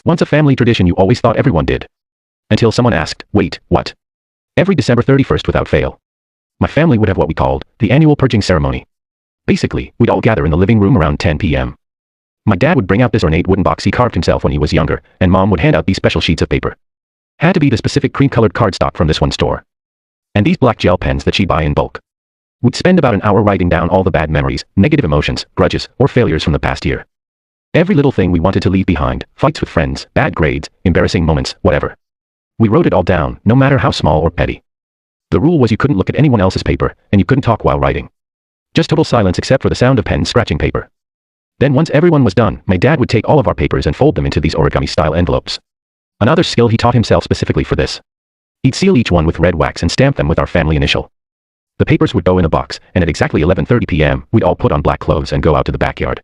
Once a family tradition you always thought everyone did. Until someone asked, wait, what? Every December 31st without fail. My family would have what we called the annual purging ceremony. Basically, we'd all gather in the living room around 10 p.m. My dad would bring out this ornate wooden box he carved himself when he was younger, and Mom would hand out these special sheets of paper. Had to be the specific cream-colored cardstock from this one store. And these black gel pens that she'd buy in bulk. We'd spend about an hour writing down all the bad memories, negative emotions, grudges, or failures from the past year. Every little thing we wanted to leave behind, fights with friends, bad grades, embarrassing moments, whatever. We wrote it all down, no matter how small or petty. The rule was you couldn't look at anyone else's paper, and you couldn't talk while writing. Just total silence except for the sound of pens scratching paper. Then once everyone was done, my dad would take all of our papers and fold them into these origami-style envelopes. Another skill he taught himself specifically for this. He'd seal each one with red wax and stamp them with our family initial. The papers would go in a box, and at exactly 11:30 p.m., we'd all put on black clothes and go out to the backyard.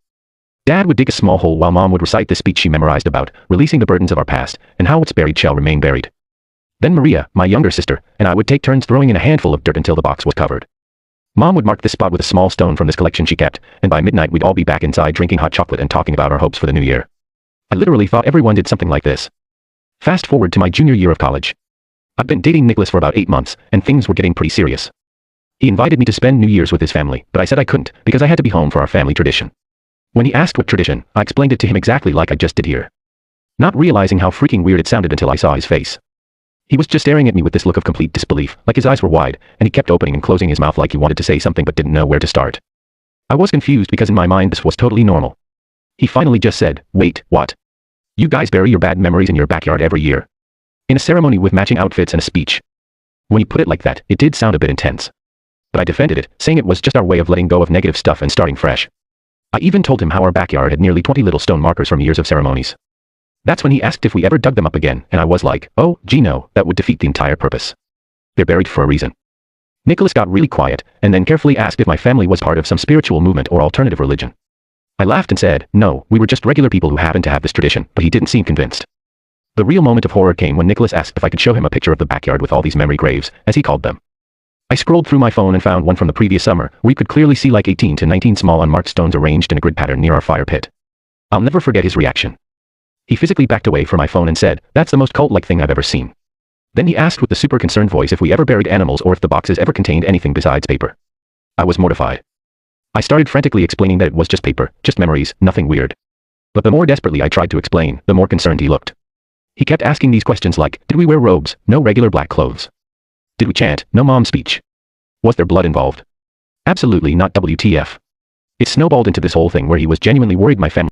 Dad would dig a small hole while Mom would recite the speech she memorized about releasing the burdens of our past, and how what's buried shall remain buried. Then Maria, my younger sister, and I would take turns throwing in a handful of dirt until the box was covered. Mom would mark this spot with a small stone from this collection she kept, and by midnight we'd all be back inside drinking hot chocolate and talking about our hopes for the new year. I literally thought everyone did something like this. Fast forward to my junior year of college. I'd been dating Nicholas for about 8 months, and things were getting pretty serious. He invited me to spend New Year's with his family, but I said I couldn't, because I had to be home for our family tradition. When he asked what tradition, I explained it to him exactly like I just did here. Not realizing how freaking weird it sounded until I saw his face. He was just staring at me with this look of complete disbelief, like his eyes were wide, and he kept opening and closing his mouth like he wanted to say something but didn't know where to start. I was confused because in my mind this was totally normal. He finally just said, wait, what? You guys bury your bad memories in your backyard every year. In a ceremony with matching outfits and a speech. When he put it like that, it did sound a bit intense. But I defended it, saying it was just our way of letting go of negative stuff and starting fresh. I even told him how our backyard had nearly 20 little stone markers from years of ceremonies. That's when he asked if we ever dug them up again, and I was like, oh, gee no, that would defeat the entire purpose. They're buried for a reason. Nicholas got really quiet, and then carefully asked if my family was part of some spiritual movement or alternative religion. I laughed and said, no, we were just regular people who happened to have this tradition, but he didn't seem convinced. The real moment of horror came when Nicholas asked if I could show him a picture of the backyard with all these memory graves, as he called them. I scrolled through my phone and found one from the previous summer, where you could clearly see like 18 to 19 small unmarked stones arranged in a grid pattern near our fire pit. I'll never forget his reaction. He physically backed away from my phone and said, that's the most cult-like thing I've ever seen. Then he asked with a super concerned voice if we ever buried animals or if the boxes ever contained anything besides paper. I was mortified. I started frantically explaining that it was just paper, just memories, nothing weird. But the more desperately I tried to explain, the more concerned he looked. He kept asking these questions like, did we wear robes? No regular black clothes. Did we chant? No mom speech. Was there blood involved? Absolutely not, WTF. It snowballed into this whole thing where he was genuinely worried my family